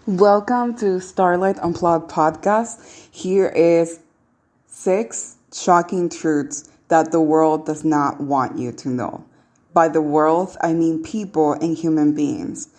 Welcome to Starlight Unplugged podcast. Here is 6 shocking truths that the world does not want you to know. By the world, I mean people and human beings.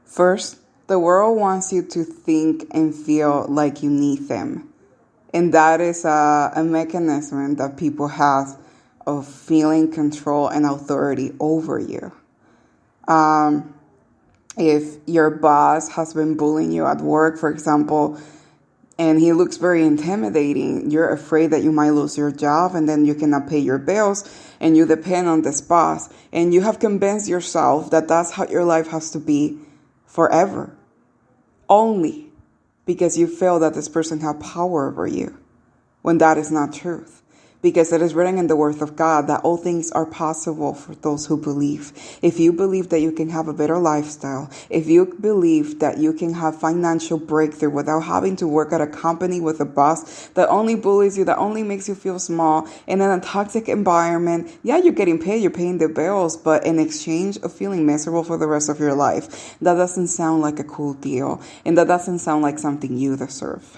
First, the world wants you to think and feel like you need them. And that is a mechanism that people have of feeling control and authority over you. If your boss has been bullying you at work, for example, and he looks very intimidating, you're afraid that you might lose your job and then you cannot pay your bills and you depend on this boss. And you have convinced yourself that that's how your life has to be forever. Only because you feel that this person has power over you, when that is not truth. Because it is written in the Word of God that all things are possible for those who believe. If you believe that you can have a better lifestyle, if you believe that you can have financial breakthrough without having to work at a company with a boss that only bullies you, that only makes you feel small, and in a toxic environment, yeah, you're getting paid, you're paying the bills, but in exchange of feeling miserable for the rest of your life, that doesn't sound like a cool deal, and that doesn't sound like something you deserve.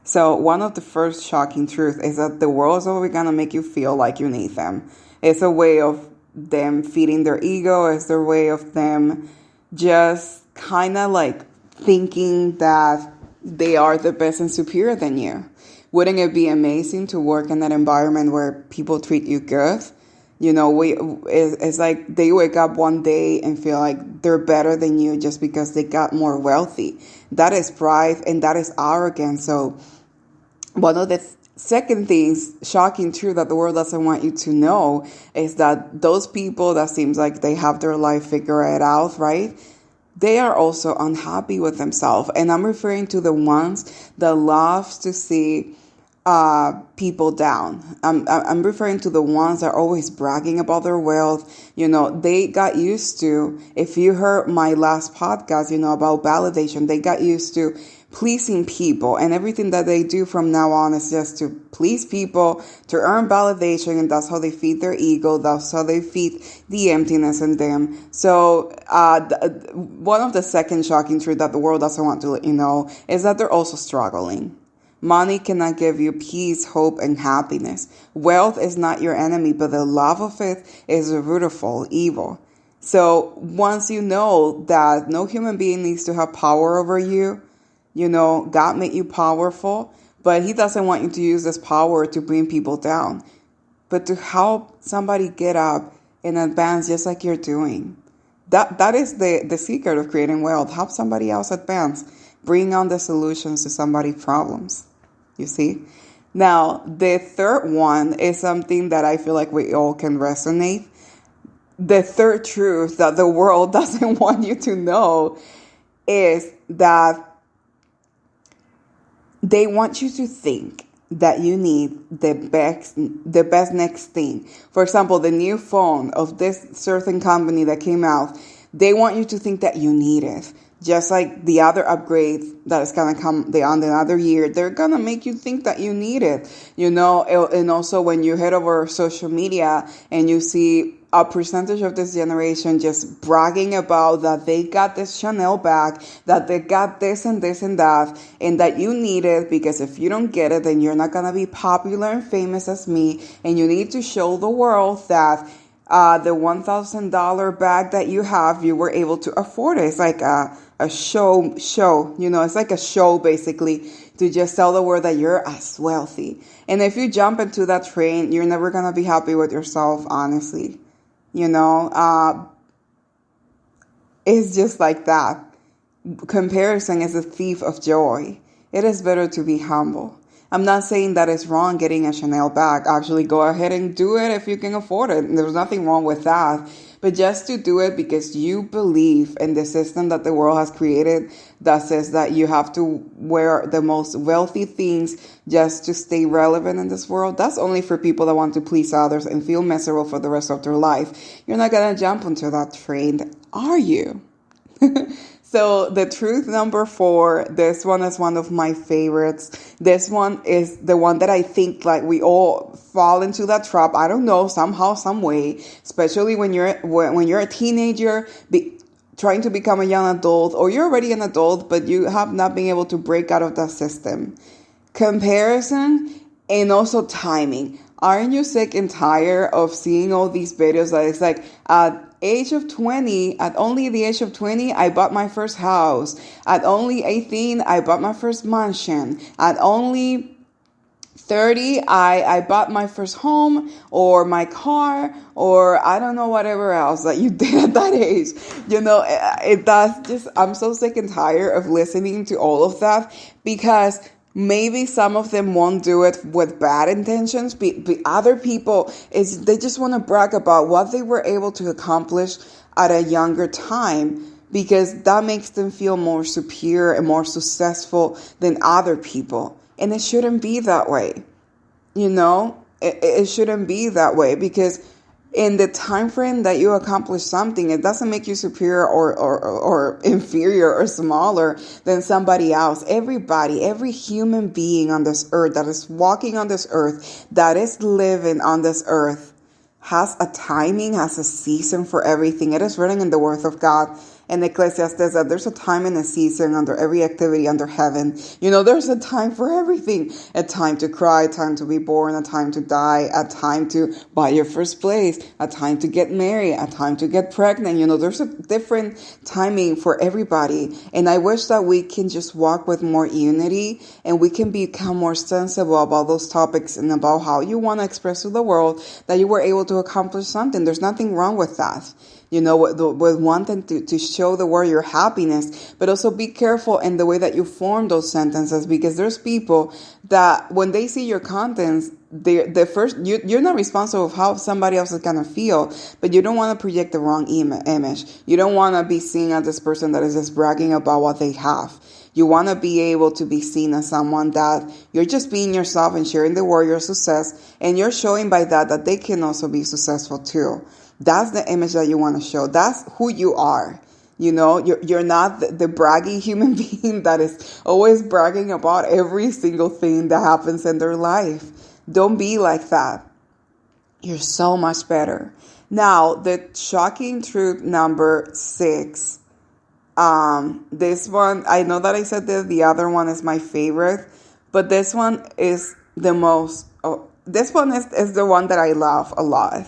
So one of the first shocking truths is that the world is always going to make you feel like you need them. It's a way of them feeding their ego. It's their way of them just kind of like thinking that they are the best and superior than you. Wouldn't it be amazing to work in that environment where people treat you good? You know, it's like they wake up one day and feel like they're better than you just because they got more wealthy. That is pride and that is arrogance. So one of the second things, shocking truth that the world doesn't want you to know is that those people that seems like they have their life figured out, right? They are also unhappy with themselves. And I'm referring to the ones that loves to see people down. I'm referring to the ones that are always bragging about their wealth. You know, they got used to, if you heard my last podcast, about validation, they got used to pleasing people, and everything that they do from now on is just to please people, to earn validation, and that's how they feed their ego. That's how they feed the emptiness in them. So one of the second shocking truth that the world doesn't want to let you know is that they're also struggling. Money cannot give you peace, hope, and happiness. Wealth is not your enemy, but the love of it is the root of all evil. So once you know that no human being needs to have power over you, God made you powerful, but he doesn't want you to use this power to bring people down, but to help somebody get up and advance just like you're doing. That is the secret of creating wealth. Help somebody else advance. Bring on the solutions to somebody's problems. You see? Now, the third one is something that I feel like we all can resonate. The third truth that the world doesn't want you to know is that they want you to think that you need the best next thing. For example, the new phone of this certain company that came out, they want you to think that you need it. Just like the other upgrade that is going to come on another year, they're going to make you think that you need it. And also when you head over social media and you see a percentage of this generation just bragging about that they got this Chanel bag, that they got this and this and that you need it, because if you don't get it, then you're not going to be popular and famous as me. And you need to show the world that the $1,000 bag that you have, you were able to afford it. It's like a show, it's like a show basically to just tell the world that you're as wealthy. And if you jump into that train, you're never going to be happy with yourself, honestly. It's just like that. Comparison is a thief of joy. It is better to be humble. I'm not saying that it's wrong getting a Chanel bag. Actually, go ahead and do it if you can afford it. There's nothing wrong with that. But just to do it because you believe in the system that the world has created that says that you have to wear the most wealthy things just to stay relevant in this world, that's only for people that want to please others and feel miserable for the rest of their life. You're not going to jump onto that train, are you? So the truth number 4, this one is one of my favorites. This one is the one that I think like we all fall into that trap. I don't know, somehow, some way, especially when you're a teenager. trying to become a young adult, or you're already an adult, but you have not been able to break out of that system. Comparison and also timing. Aren't you sick and tired of seeing all these videos that it's like, at only the age of 20, I bought my first house. At only 18, I bought my first mansion. At only 30, I bought my first home or my car, or I don't know, whatever else that you did at that age. I'm so sick and tired of listening to all of that, because maybe some of them won't do it with bad intentions, but other people, they just want to brag about what they were able to accomplish at a younger time, because that makes them feel more superior and more successful than other people. And it shouldn't be that way. It shouldn't be that way, because in the time frame that you accomplish something, it doesn't make you superior or inferior or smaller than somebody else. Everybody, every human being on this earth that is walking on this earth, that is living on this earth, has a timing, has a season for everything. It is written in the Word of God in Ecclesiastes that there's a time and a season under every activity under heaven. There's a time for everything. A time to cry, a time to be born, a time to die, a time to buy your first place, a time to get married, a time to get pregnant. There's a different timing for everybody. And I wish that we can just walk with more unity, and we can become more sensible about those topics and about how you want to express to the world that you were able to accomplish something. There's nothing wrong with that. With wanting to show the world your happiness, but also be careful in the way that you form those sentences, because there's people that when they see your contents, you're not responsible for how somebody else is gonna feel, but you don't want to project the wrong image. You don't want to be seen as this person that is just bragging about what they have. You want to be able to be seen as someone that you're just being yourself and sharing the word, your success, and you're showing by that they can also be successful too. That's the image that you want to show. That's who you are. You're not the braggy human being that is always bragging about every single thing that happens in their life. Don't be like that. You're so much better. Now, the shocking truth number 6. This one, I know that I said that the other one is my favorite, but this one is the most, this one is the one that I love a lot.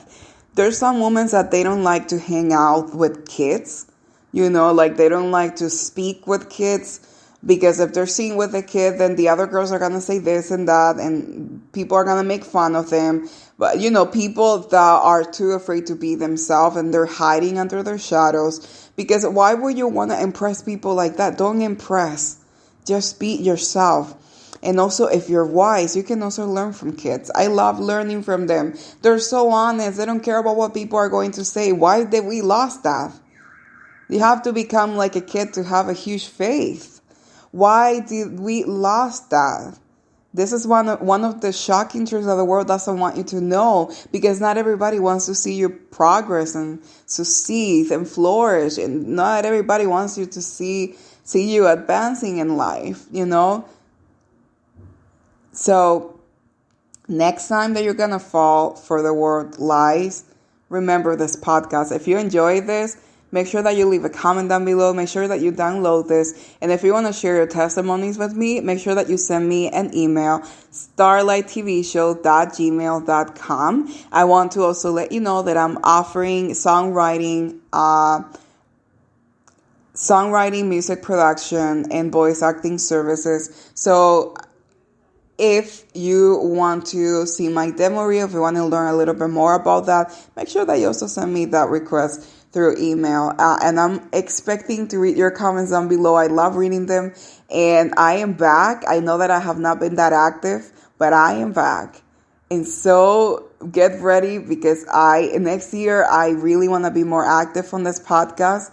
There's some women that they don't like to hang out with kids, like they don't like to speak with kids, because if they're seen with a kid, then the other girls are going to say this and that, and people are going to make fun of them. But, people that are too afraid to be themselves, and they're hiding under their shadows, because why would you want to impress people like that? Don't impress. Just be yourself. And also, if you're wise, you can also learn from kids. I love learning from them. They're so honest. They don't care about what people are going to say. Why did we lost that? You have to become like a kid to have a huge faith. Why did we lost that? This is one of the shocking truths that the world doesn't want you to know, because not everybody wants to see you progress and succeed and flourish, and not everybody wants you to see you advancing in life, So next time that you're going to fall for the word lies, remember this podcast. If you enjoyed this, make sure that you leave a comment down below. Make sure that you download this. And if you want to share your testimonies with me, make sure that you send me an email, starlighttvshow@gmail.com. I want to also let you know that I'm offering songwriting, music production, and voice acting services. So if you want to see my demo reel, if you want to learn a little bit more about that, make sure that you also send me that request through email. And I'm expecting to read your comments down below. I love reading them. And I am back. I know that I have not been that active, but I am back. And so get ready, because next year, I really want to be more active on this podcast.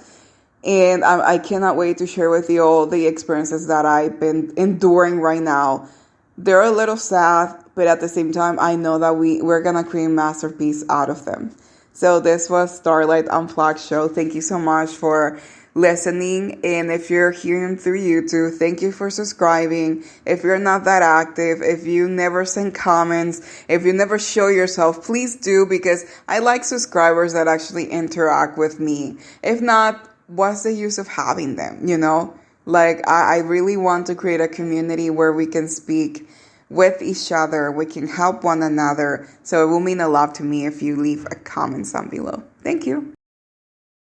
And I cannot wait to share with you all the experiences that I've been enduring right now. They're a little sad, but at the same time, I know that we're going to create a masterpiece out of them. So this was Starlight Unplugged Show. Thank you so much for listening. And if you're hearing through YouTube, thank you for subscribing. If you're not that active, if you never send comments, if you never show yourself, please do, because I like subscribers that actually interact with me. If not, what's the use of having them, you know? Like, I really want to create a community where we can speak with each other, we can help one another. So it will mean a lot to me if you leave a comment down below. Thank you.